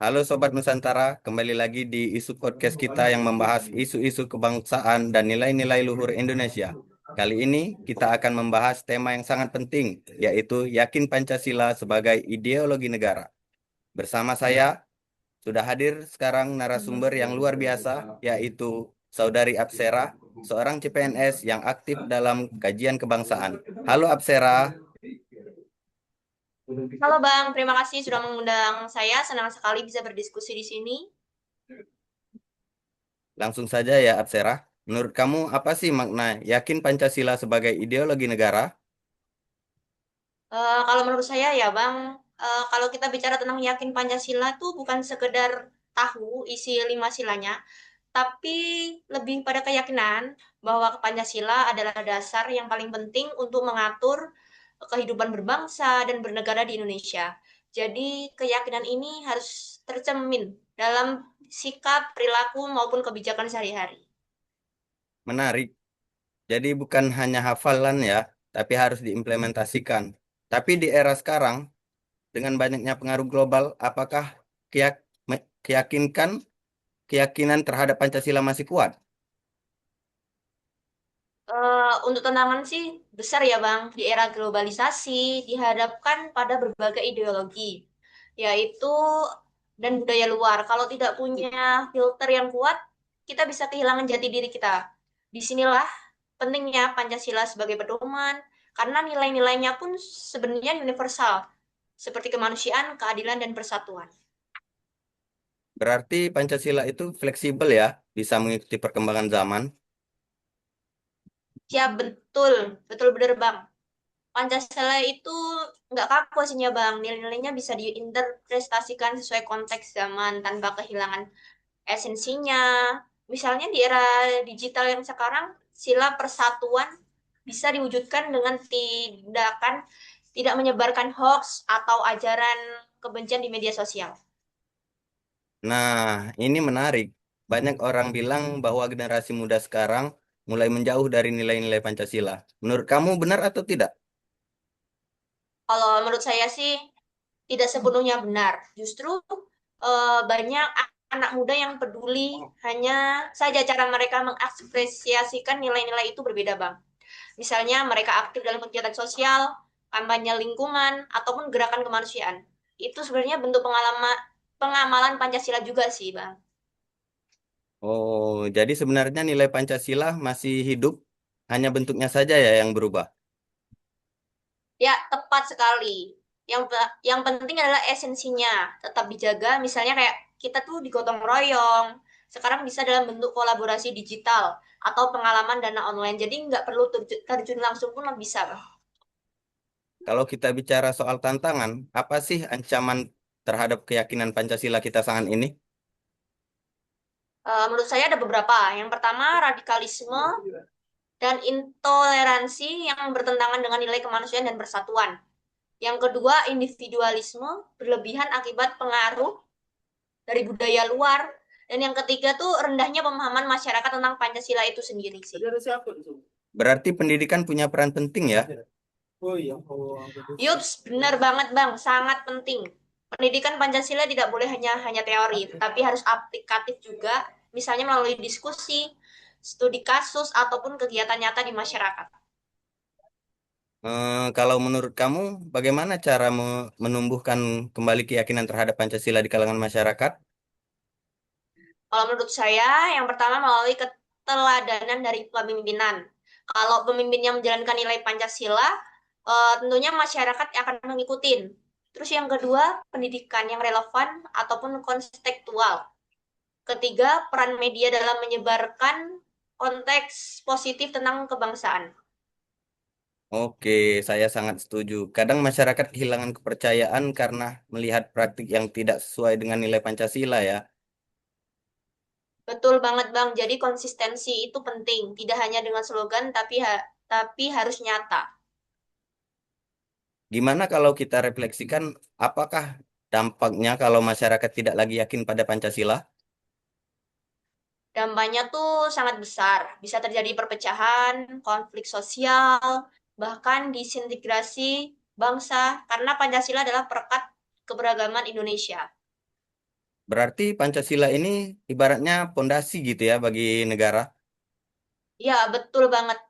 Halo Sobat Nusantara, kembali lagi di isu podcast kita yang membahas isu-isu kebangsaan dan nilai-nilai luhur Indonesia. Kali ini kita akan membahas tema yang sangat penting, yaitu yakin Pancasila sebagai ideologi negara. Bersama saya sudah hadir sekarang narasumber yang luar biasa, yaitu Saudari Apsera, seorang CPNS yang aktif dalam kajian kebangsaan. Halo Apsera. Halo Bang, terima kasih sudah mengundang saya. Senang sekali bisa berdiskusi di sini. Langsung saja ya, Apsera. Menurut kamu apa sih makna yakin Pancasila sebagai ideologi negara? Kalau menurut saya ya Bang, kalau kita bicara tentang yakin Pancasila tuh bukan sekedar tahu isi lima silanya, tapi lebih pada keyakinan bahwa Pancasila adalah dasar yang paling penting untuk mengatur kehidupan berbangsa dan bernegara di Indonesia. Jadi keyakinan ini harus tercermin dalam sikap, perilaku maupun kebijakan sehari-hari. Menarik. Jadi bukan hanya hafalan ya, tapi harus diimplementasikan. Tapi di era sekarang, dengan banyaknya pengaruh global, apakah keyakinkan keyakinan terhadap Pancasila masih kuat? Untuk tantangan sih besar ya Bang, di era globalisasi dihadapkan pada berbagai ideologi, yaitu dan budaya luar. Kalau tidak punya filter yang kuat, kita bisa kehilangan jati diri kita. Disinilah pentingnya Pancasila sebagai pedoman, karena nilai-nilainya pun sebenarnya universal, seperti kemanusiaan, keadilan, dan persatuan. Berarti Pancasila itu fleksibel ya, bisa mengikuti perkembangan zaman. Ya betul, betul benar Bang. Pancasila itu nggak kaku aslinya Bang. Nilai-nilainya bisa diinterpretasikan sesuai konteks zaman tanpa kehilangan esensinya. Misalnya di era digital yang sekarang, sila persatuan bisa diwujudkan dengan tindakan tidak menyebarkan hoax atau ajaran kebencian di media sosial. Nah, ini menarik. Banyak orang bilang bahwa generasi muda sekarang mulai menjauh dari nilai-nilai Pancasila. Menurut kamu benar atau tidak? Kalau menurut saya sih tidak sepenuhnya benar. Justru banyak anak muda yang peduli, hanya saja cara mereka mengekspresiasikan nilai-nilai itu berbeda, Bang. Misalnya mereka aktif dalam kegiatan sosial, kampanye lingkungan, ataupun gerakan kemanusiaan. Itu sebenarnya bentuk pengamalan Pancasila juga sih, Bang. Oh, jadi sebenarnya nilai Pancasila masih hidup, hanya bentuknya saja ya yang berubah. Ya, tepat sekali. Yang penting adalah esensinya tetap dijaga. Misalnya kayak kita tuh di gotong royong, sekarang bisa dalam bentuk kolaborasi digital atau pengalaman dana online. Jadi nggak perlu terjun langsung pun bisa, Bang. Kalau kita bicara soal tantangan, apa sih ancaman terhadap keyakinan Pancasila kita saat ini? Menurut saya ada beberapa. Yang pertama, radikalisme dan intoleransi yang bertentangan dengan nilai kemanusiaan dan persatuan. Yang kedua, individualisme berlebihan akibat pengaruh dari budaya luar. Dan yang ketiga tuh rendahnya pemahaman masyarakat tentang Pancasila itu sendiri sih. Berarti pendidikan punya peran penting ya. Yups, benar banget Bang, sangat penting. Pendidikan Pancasila tidak boleh hanya teori, tapi harus aplikatif juga, misalnya melalui diskusi, studi kasus, ataupun kegiatan nyata di masyarakat. Kalau menurut kamu, bagaimana cara menumbuhkan kembali keyakinan terhadap Pancasila di kalangan masyarakat? Kalau menurut saya, yang pertama melalui keteladanan dari pemimpinan. Kalau pemimpinnya menjalankan nilai Pancasila, tentunya masyarakat akan mengikuti. Terus yang kedua, pendidikan yang relevan ataupun kontekstual. Ketiga, peran media dalam menyebarkan konteks positif tentang kebangsaan. Oke, saya sangat setuju. Kadang masyarakat kehilangan kepercayaan karena melihat praktik yang tidak sesuai dengan nilai Pancasila ya. Betul banget, Bang. Jadi konsistensi itu penting, tidak hanya dengan slogan tapi harus nyata. Gimana kalau kita refleksikan, apakah dampaknya kalau masyarakat tidak lagi yakin pada Pancasila? Dampaknya tuh sangat besar. Bisa terjadi perpecahan, konflik sosial, bahkan disintegrasi bangsa karena Pancasila adalah perekat keberagaman Indonesia. Berarti Pancasila ini ibaratnya pondasi gitu ya bagi negara. Ya, betul banget.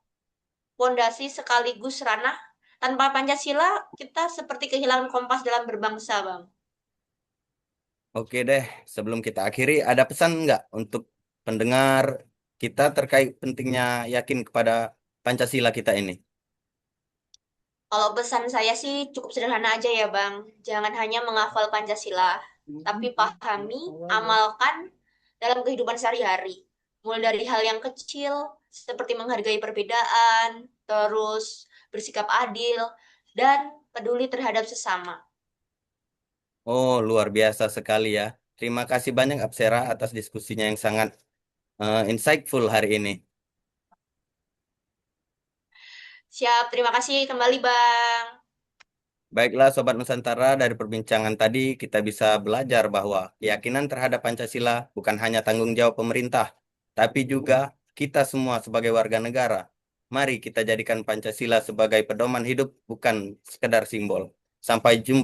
Pondasi sekaligus ranah. Tanpa Pancasila, kita seperti kehilangan kompas dalam berbangsa, Bang. Oke deh, sebelum kita akhiri, ada pesan nggak untuk pendengar kita terkait pentingnya yakin kepada Pancasila kita ini? Kalau pesan saya sih cukup sederhana aja ya, Bang. Jangan hanya menghafal Pancasila, tapi pahami, amalkan dalam kehidupan sehari-hari. Mulai dari hal yang kecil, seperti menghargai perbedaan, terus bersikap adil, dan peduli terhadap sesama. Oh, luar biasa sekali ya. Terima kasih banyak Apsera atas diskusinya yang sangat insightful hari ini. Siap, terima kasih kembali, Bang. Baiklah Sobat Nusantara, dari perbincangan tadi kita bisa belajar bahwa keyakinan terhadap Pancasila bukan hanya tanggung jawab pemerintah, tapi juga kita semua sebagai warga negara. Mari kita jadikan Pancasila sebagai pedoman hidup, bukan sekedar simbol. Sampai jumpa.